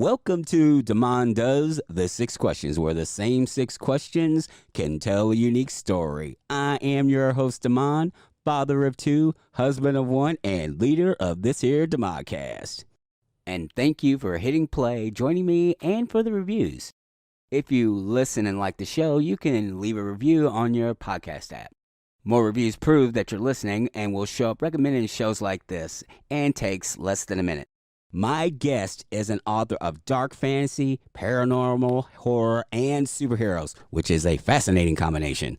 Welcome to Damon Does the 6 Questions, where the same 6 questions can tell a unique story. I am your host, Damon, father of 2, husband of 1, and leader of this here Damodcast. And thank you for hitting play, joining me, and for the reviews. If you listen and like the show, you can leave a review on your podcast app. More reviews prove that you're listening and will show up recommending shows like this, and takes less than a minute. My guest is an author of dark fantasy, paranormal, horror, and superheroes, which is a fascinating combination.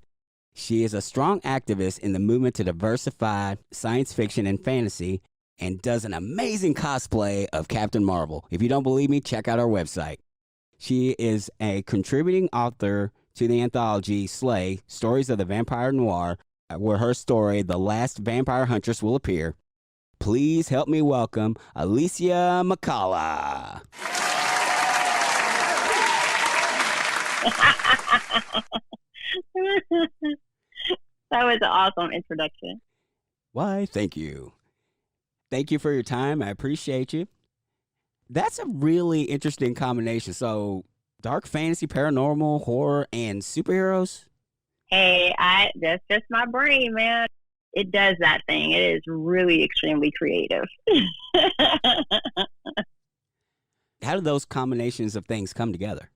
She is a strong activist in the movement to diversify science fiction and fantasy, and does an amazing cosplay of Captain Marvel. If you don't believe me, check out our website. She is a contributing author to the anthology Slay, Stories of the Vampire Noire, where her story, The Last Vampire Huntress, will appear. Please help me welcome Alicia McCalla. That was an awesome introduction. Why, thank you. Thank you for your time. I appreciate you. That's a really interesting combination. So, dark fantasy, paranormal, horror, and superheroes? Hey, that's just my brain, man. It does that thing. It is really extremely creative. How do those combinations of things come together?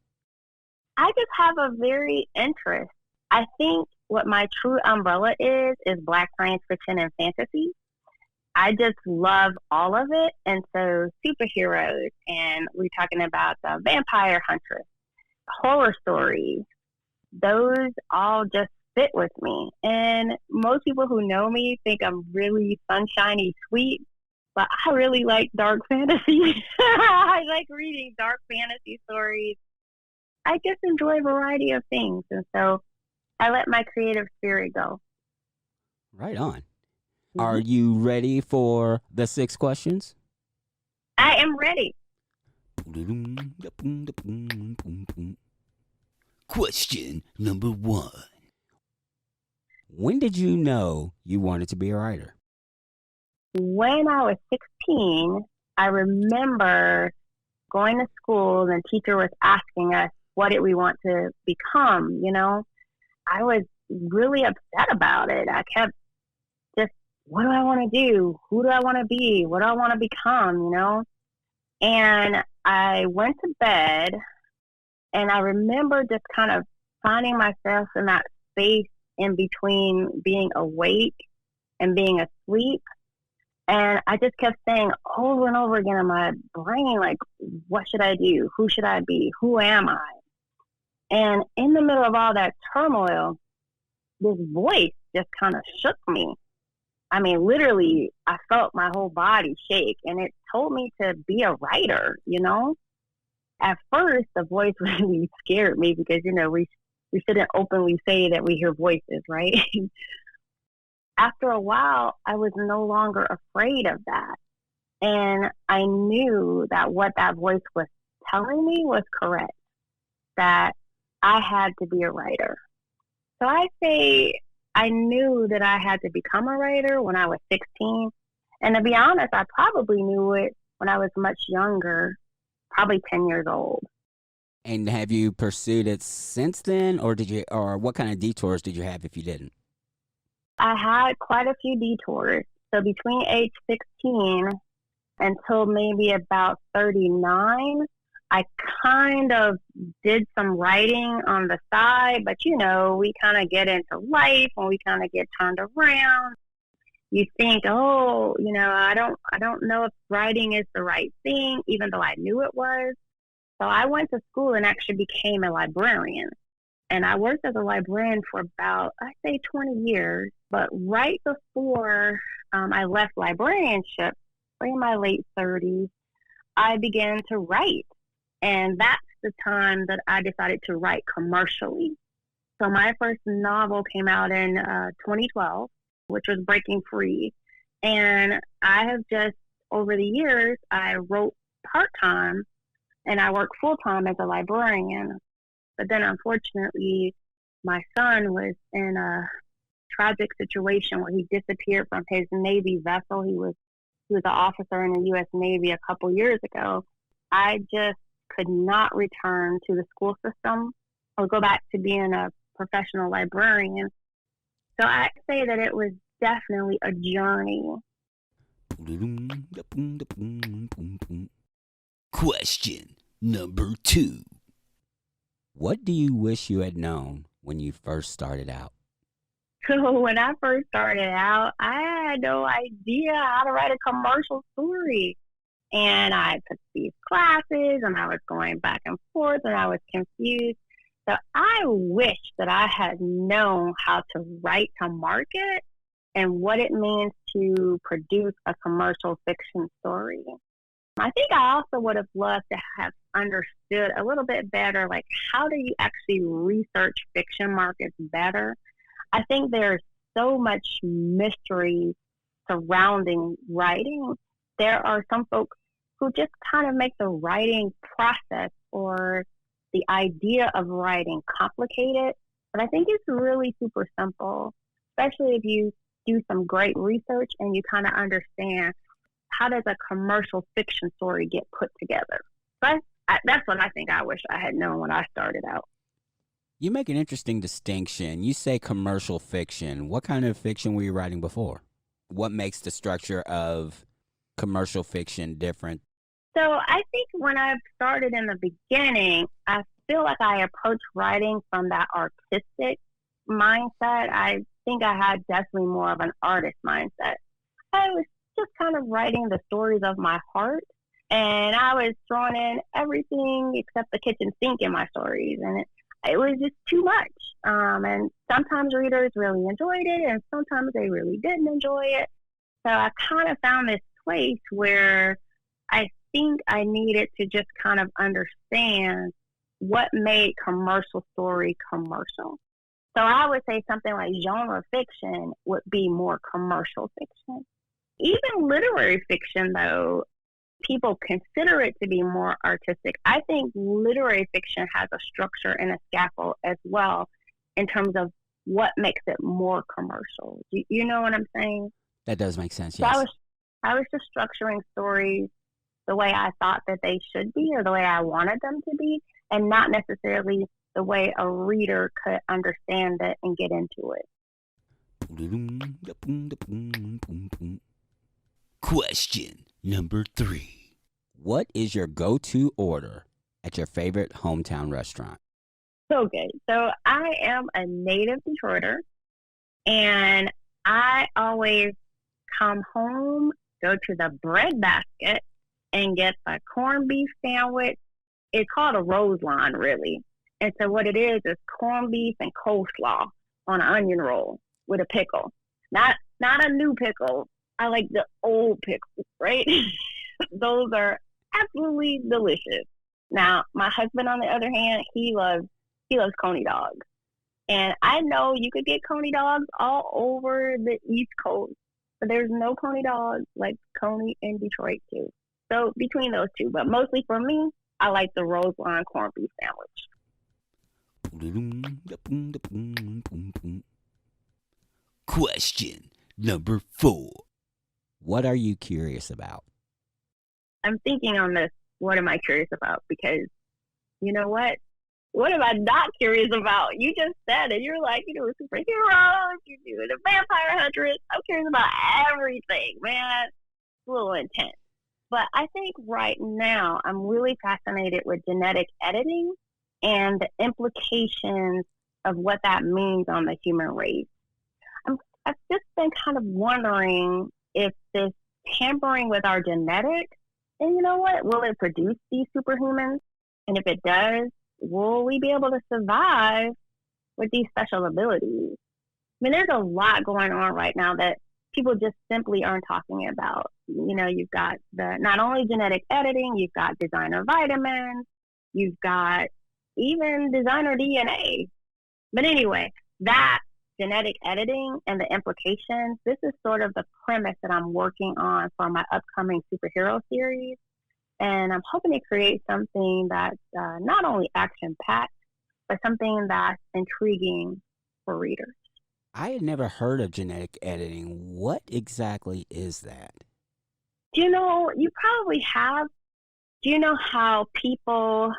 I just have a very interest. I think what my true umbrella is Black science fiction and fantasy. I just love all of it. And so superheroes, and we're talking about the Vampire Huntress, horror stories, those all just fit with me. And most people who know me think I'm really sunshiny sweet, but I really like dark fantasy. I like reading dark fantasy stories. I just enjoy a variety of things. And so I let my creative spirit go. Right on. Mm-hmm. Are you ready for the 6 questions? I am ready. Question number 1. When did you know you wanted to be a writer? When I was 16, I remember going to school and the teacher was asking us, what did we want to become, you know? I was really upset about it. I kept just, what do I want to do? Who do I want to be? What do I want to become, you know? And I went to bed, and I remember just kind of finding myself in that space in between being awake and being asleep. And I just kept saying over and over again in my brain, like, what should I do? Who should I be? Who am I? And in the middle of all that turmoil, this voice just kind of shook me. I mean, literally, I felt my whole body shake, and it told me to be a writer, you know? At first, the voice really scared me because, you know, we shouldn't openly say that we hear voices, right? After a while, I was no longer afraid of that. And I knew that what that voice was telling me was correct, that I had to be a writer. So I say I knew that I had to become a writer when I was 16. And to be honest, I probably knew it when I was much younger, probably 10 years old. And have you pursued it since then, or what kind of detours did you have if you didn't? I had quite a few detours. So between age 16 until maybe about 39, I kind of did some writing on the side, but you know, we kind of get into life and we kind of get turned around. You think, oh, you know, I don't know if writing is the right thing, even though I knew it was. So I went to school and actually became a librarian. And I worked as a librarian for about, I'd say 20 years. But right before I left librarianship, in my late 30s, I began to write. And that's the time that I decided to write commercially. So my first novel came out in 2012, which was Breaking Free. And I have just, over the years, I wrote part-time and I worked full-time as a librarian. But then, unfortunately, my son was in a tragic situation where he disappeared from his Navy vessel. He was an officer in the U.S. Navy a couple years ago. I just could not return to the school system or go back to being a professional librarian. So I say that it was definitely a journey. Question number 2. What do you wish you had known when you first started out? So when I first started out, I had no idea how to write a commercial story. And I took these classes and I was going back and forth and I was confused. So I wish that I had known how to write to market and what it means to produce a commercial fiction story. I think I also would have loved to have understood a little bit better, like, how do you actually research fiction markets better? I think there's so much mystery surrounding writing. There are some folks who just kind of make the writing process or the idea of writing complicated. But I think it's really super simple, especially if you do some great research and you kind of understand how does a commercial fiction story get put together. But that's what I think I wish I had known when I started out. You make an interesting distinction. You say commercial fiction. What kind of fiction were you writing before? What makes the structure of commercial fiction different? So I think when I started in the beginning, I feel like I approached writing from that artistic mindset. I think I had definitely more of an artist mindset. I was just kind of writing the stories of my heart, and I was throwing in everything except the kitchen sink in my stories, and it was just too much. And sometimes readers really enjoyed it, and sometimes they really didn't enjoy it. So I kind of found this place where I think I needed to just kind of understand what made commercial story commercial. So I would say something like genre fiction would be more commercial fiction. Even literary fiction, though, people consider it to be more artistic. I think literary fiction has a structure and a scaffold as well in terms of what makes it more commercial. You know what I'm saying? That does make sense, So yes. I was just structuring stories the way I thought that they should be or the way I wanted them to be, and not necessarily the way a reader could understand it and get into it. Question number 3. What is your go-to order at your favorite hometown restaurant? So good. So I am a native Detroiter, and I always come home, go to the bread basket, and get a corned beef sandwich. It's called a rose line, really. And so what it is corned beef and coleslaw on an onion roll with a pickle. Not a new pickle. I like the old pickles, right? Those are absolutely delicious. Now, my husband, on the other hand, he loves Coney dogs. And I know you could get Coney dogs all over the East Coast, but there's no Coney dogs like Coney in Detroit, too. So between those two, but mostly for me, I like the rose line corned beef sandwich. Question number 4. What are you curious about? I'm thinking on this, what am I curious about? Because you know what? What am I not curious about? You just said it. You're like, you do superheroes, you do the vampire huntress. I'm curious about everything, man. It's a little intense. But I think right now I'm really fascinated with genetic editing and the implications of what that means on the human race. I've just been kind of wondering if this tampering with our genetics, and you know what, will it produce these superhumans? And if it does, will we be able to survive with these special abilities? I mean, there's a lot going on right now that people just simply aren't talking about. You know, you've got not only genetic editing, you've got designer vitamins, you've got even designer DNA. But anyway, that genetic editing and the implications, this is sort of the premise that I'm working on for my upcoming superhero series. And I'm hoping to create something that's not only action-packed, but something that's intriguing for readers. I had never heard of genetic editing. What exactly is that? You know, you probably have. Do you know how people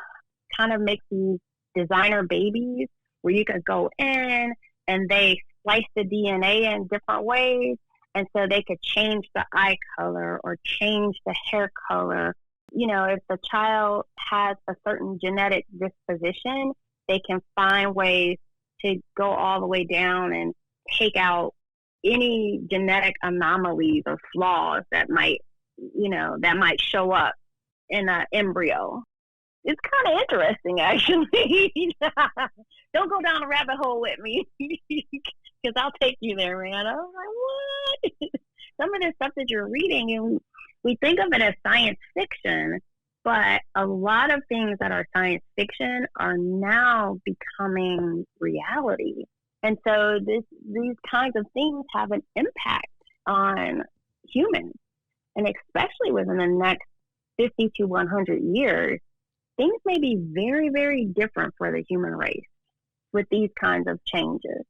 kind of make these designer babies where you could go in and they splice the DNA in different ways? And so they could change the eye color or change the hair color. You know, if the child has a certain genetic disposition, they can find ways to go all the way down and take out any genetic anomalies or flaws that might show up in an embryo. It's kind of interesting, actually. Don't go down a rabbit hole with me, because I'll take you there, man. I was like, what? Some of the stuff that you're reading, and we think of it as science fiction, but a lot of things that are science fiction are now becoming reality. And so these kinds of things have an impact on humans. And especially within the next 50 to 100 years, things may be very, very different for the human race with these kinds of changes.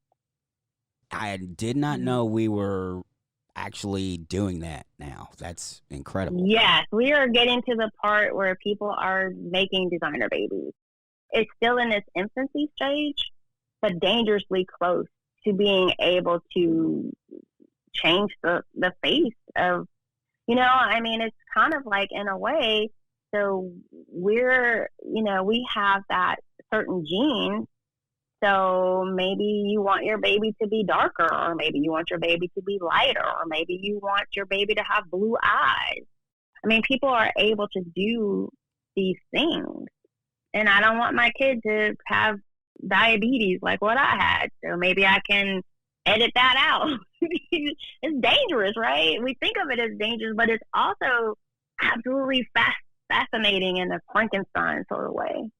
I did not know we were actually doing that now. That's incredible. Yes, we are getting to the part where people are making designer babies. It's still in its infancy stage, but dangerously close to being able to change the face of, it's kind of like, in a way, so we have that certain gene. So maybe you want your baby to be darker, or maybe you want your baby to be lighter, or maybe you want your baby to have blue eyes. I mean, people are able to do these things. And I don't want my kid to have diabetes like what I had. So maybe I can edit that out. It's dangerous, right? We think of it as dangerous, but it's also absolutely fascinating in a Frankenstein sort of way.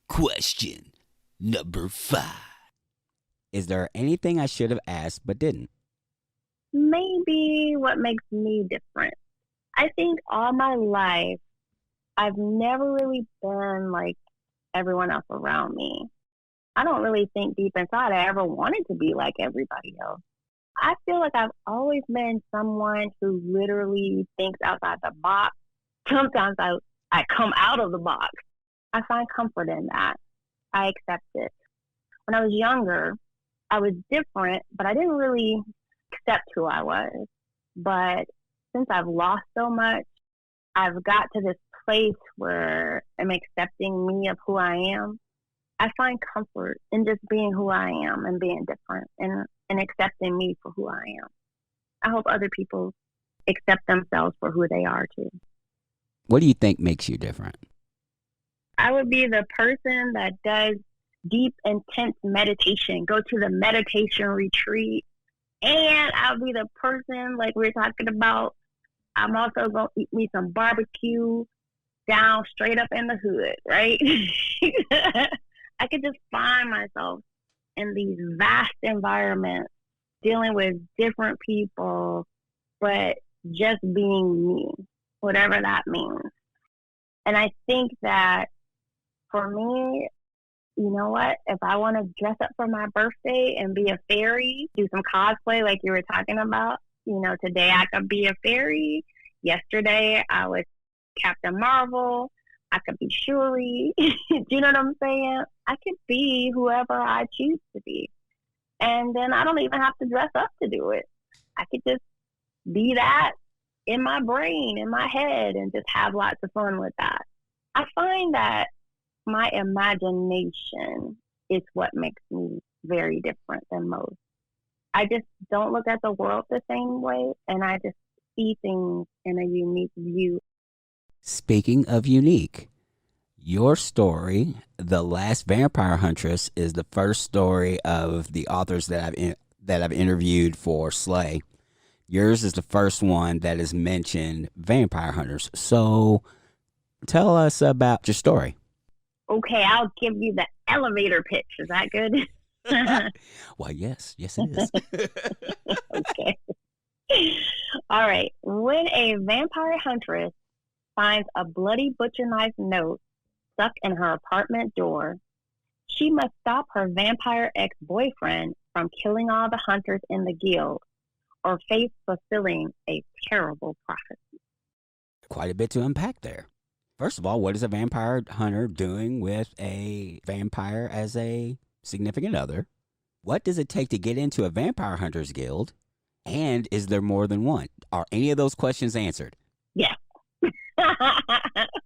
Question number 5. Is there anything I should have asked but didn't? Maybe what makes me different. I think all my life, I've never really been like everyone else around me. I don't really think deep inside I ever wanted to be like everybody else. I feel like I've always been someone who literally thinks outside the box. Sometimes I come out of the box. I find comfort in that. I accept it. When I was younger, I was different, but I didn't really accept who I was. But since I've lost so much, I've got to this place where I'm accepting me of who I am. I find comfort in just being who I am and being different and accepting me for who I am. I hope other people accept themselves for who they are too. What do you think makes you different? I would be the person that does deep, intense meditation, go to the meditation retreat. And I'll be the person, like we were talking about, I'm also going to eat me some barbecue down straight up in the hood, right? I could just find myself in these vast environments, dealing with different people, but just being me, whatever that means. And I think that for me, you know what? If I want to dress up for my birthday and be a fairy, do some cosplay like you were talking about, today I could be a fairy. Yesterday I was Captain Marvel. I could be Shuri. Do you know what I'm saying? I could be whoever I choose to be. And then I don't even have to dress up to do it. I could just be that in my brain, in my head, and just have lots of fun with that. I find that my imagination is what makes me very different than most. I just don't look at the world the same way, and I just see things in a unique view. Speaking of unique, your story, The Last Vampire Huntress, is the first story of the authors that I've interviewed for Slay. Yours is the first one that has mentioned vampire hunters. So tell us about your story. Okay, I'll give you the elevator pitch. Is that good? Well, yes, it is. Okay. All right. When a vampire huntress finds a bloody butcher knife note stuck in her apartment door, she must stop her vampire ex-boyfriend from killing all the hunters in the guild, or face fulfilling a terrible prophecy. Quite a bit to unpack there. First of all, what is a vampire hunter doing with a vampire as a significant other? What does it take to get into a vampire hunters guild? And is there more than one? Are any of those questions answered? Yes,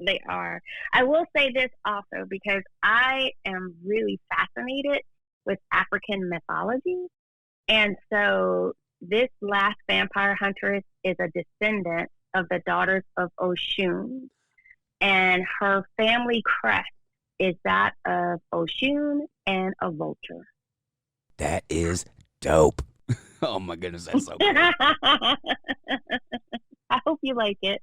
they are. I will say this also because I am really fascinated with African mythology. And so this last vampire huntress is a descendant of the daughters of Oshun. And her family crest is that of Oshun and a vulture. That is dope. Oh my goodness, that's so cool. I hope you like it.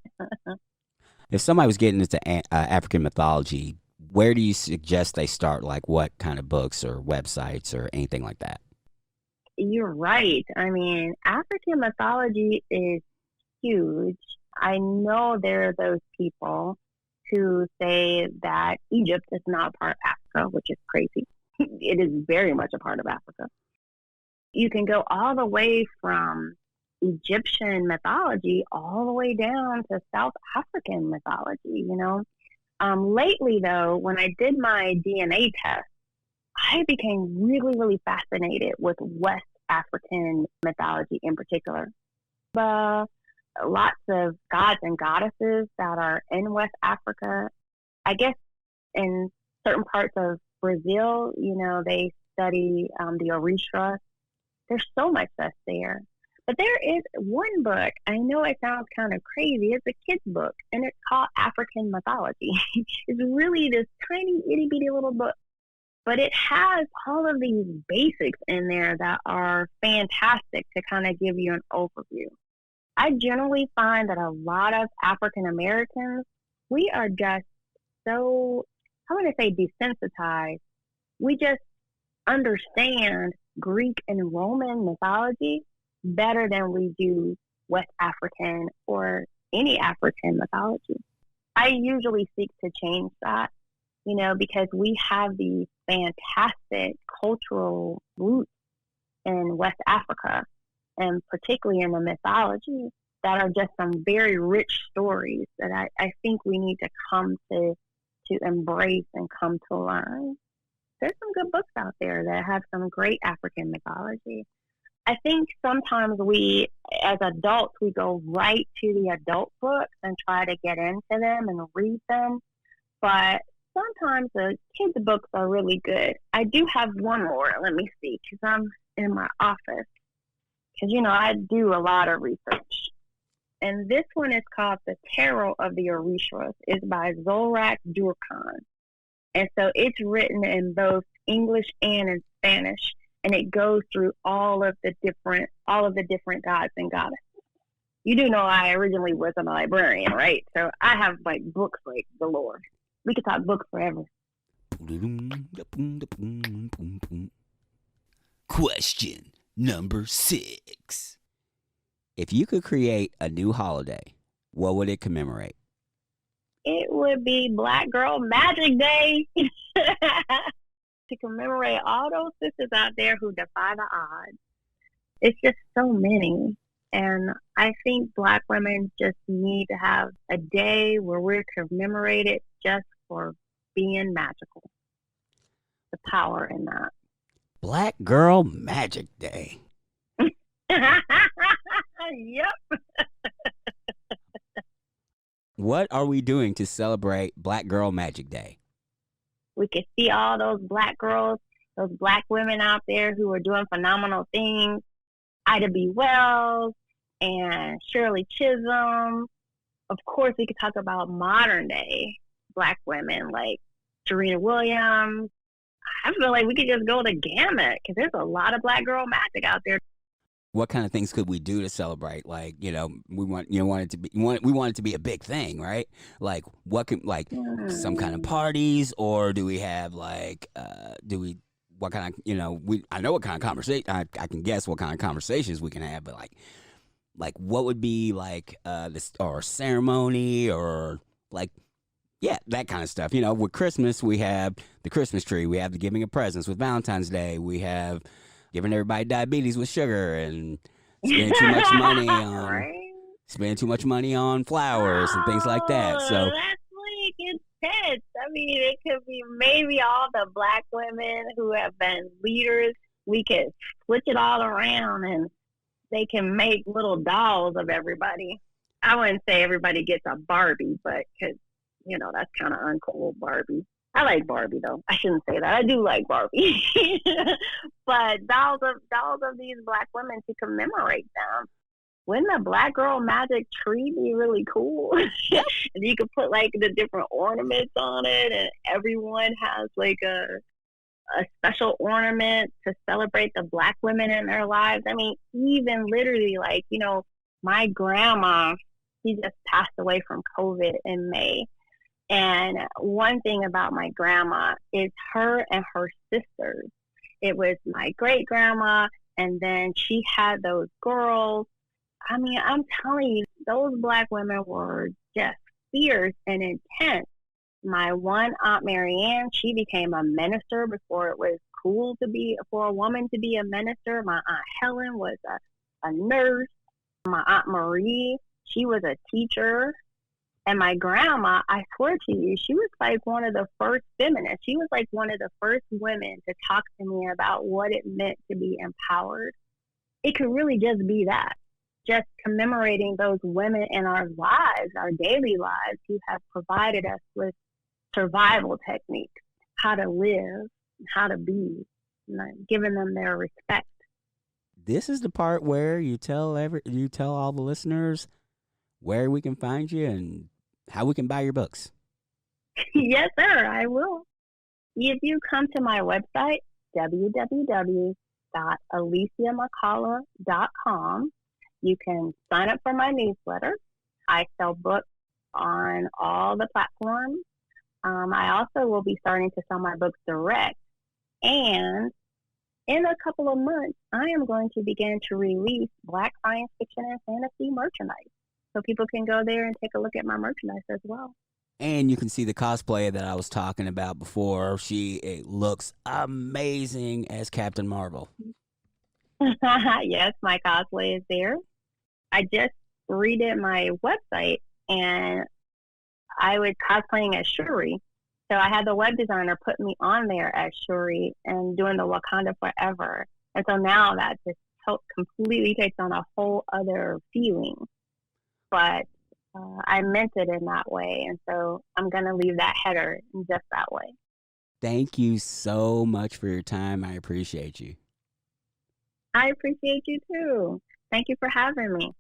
If somebody was getting into African mythology, where do you suggest they start? Like what kind of books or websites or anything like that? You're right. I mean, African mythology is huge. I know there are those people who say that Egypt is not part of Africa, which is crazy. It is very much a part of Africa. You can go all the way from Egyptian mythology all the way down to South African mythology, you know. Lately, though, when I did my DNA test, I became really, really fascinated with West African mythology in particular. Lots of gods and goddesses that are in West Africa. I guess in certain parts of Brazil, you know, they study the Orishra. There's so much that's there. But there is one book, I know it sounds kind of crazy, it's a kid's book, and it's called African Mythology. It's really this tiny, itty-bitty little book. But it has all of these basics in there that are fantastic to kind of give you an overview. I generally find that a lot of African Americans, we are just so, I want to say desensitized. We just understand Greek and Roman mythology better than we do West African or any African mythology. I usually seek to change that, you know, because we have these fantastic cultural roots in West Africa, and particularly in the mythology, that are just some very rich stories that I think we need to come to embrace and come to learn. There's some good books out there that have some great African mythology. I think sometimes we, as adults, we go right to the adult books and try to get into them and read them. But sometimes the kids' books are really good. I do have one more. Let me see, because I'm in my office. Because, you know, I do a lot of research. And this one is called The Tarot of the Orishras. It's by Zorak Durkhan. And so it's written in both English and in Spanish. And it goes through all of the different gods and goddesses. You do know I originally was a librarian, right? So I have like books like galore. We could talk books forever. Question number 6. If you could create a new holiday, what would it commemorate? It would be Black Girl Magic Day. To commemorate all those sisters out there who defy the odds. It's just so many. And I think Black women just need to have a day where we're commemorated just for being magical. The power in that. Black Girl Magic Day. Yep. What are we doing to celebrate Black Girl Magic Day? We could see all those Black girls, those Black women out there who are doing phenomenal things. Ida B. Wells and Shirley Chisholm. Of course, we could talk about modern day Black women like Serena Williams. I feel like we could just go the gamut because there's a lot of Black girl magic out there. What kind of things could we do to celebrate? Like, you know, we want it to be a big thing, right? Like, what can, like, some kind of parties, or do we have like, what kind of, you know, I know what kind of conversation, I can guess what kind of conversations we can have, but like what would be like this, or ceremony, or like, yeah, that kind of stuff. You know, with Christmas, we have the Christmas tree, we have the giving of presents. With Valentine's Day, we have giving everybody diabetes with sugar, and spend too much money on right? spend too much money on flowers and things like that. So That's like intense. I mean, it could be maybe all the black women who have been leaders. We could switch it all around and they can make little dolls of everybody. I wouldn't say everybody gets a Barbie, but because, that's kind of uncool, Barbie. I like Barbie though. I shouldn't say that. I do like Barbie, but dolls of these black women to commemorate them. Wouldn't a black girl magic tree be really cool? And you could put like the different ornaments on it, and everyone has like a special ornament to celebrate the black women in their lives. I mean, even literally, like, my grandma, she just passed away from COVID in May. And one thing about my grandma is her and her sisters. It was my great grandma, and then she had those girls. I mean, I'm telling you, those black women were just fierce and intense. My one Aunt Marianne, she became a minister before it was cool for a woman to be a minister. My Aunt Helen was a nurse. My Aunt Marie, she was a teacher. And my grandma, I swear to you, she was like one of the first feminists. She was like one of the first women to talk to me about what it meant to be empowered. It could really just be that. Just commemorating those women in our lives, our daily lives, who have provided us with survival techniques, how to live, how to be, giving them their respect. this is the part where you tell all the listeners where we can find you and how we can buy your books. Yes, sir, I will. If you come to my website, www.aliciamccalla.com, you can sign up for my newsletter. I sell books on all the platforms. I also will be starting to sell my books direct. And in a couple of months, I am going to begin to release Black science fiction and fantasy merchandise. So people can go there and take a look at my merchandise as well. And you can see the cosplay that I was talking about before. It looks amazing as Captain Marvel. Yes, my cosplay is there. I just redid my website, and I was cosplaying as Shuri. So I had the web designer put me on there as Shuri and doing the Wakanda Forever. And so now that just completely takes on a whole other feeling. But I meant it in that way. And so I'm going to leave that header in just that way. Thank you so much for your time. I appreciate you. I appreciate you too. Thank you for having me.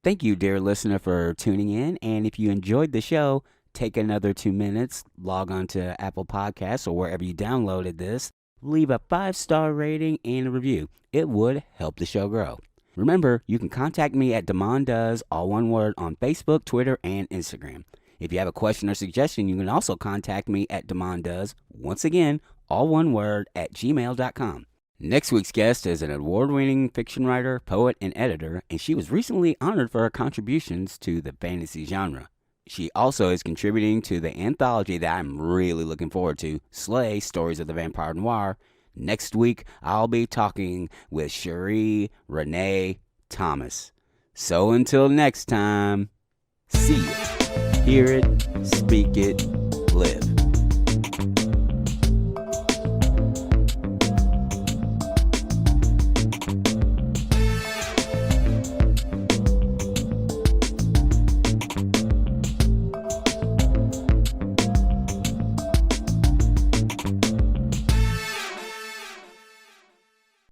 Thank you, dear listener, for tuning in. And if you enjoyed the show, take another 2 minutes, log on to Apple Podcasts or wherever you downloaded this, leave a 5-star rating and a review. It would help the show grow. Remember, you can contact me at DemonDoes, all one word, on Facebook, Twitter, and Instagram. If you have a question or suggestion, you can also contact me at DemonDoes, once again, all one word, at gmail.com. Next week's guest is an award-winning fiction writer, poet, and editor, and she was recently honored for her contributions to the fantasy genre. She also is contributing to the anthology that I'm really looking forward to, Slay, Stories of the Vampire Noire. Next week, I'll be talking with Cherie Renee Thomas. So until next time, see it, hear it, speak it,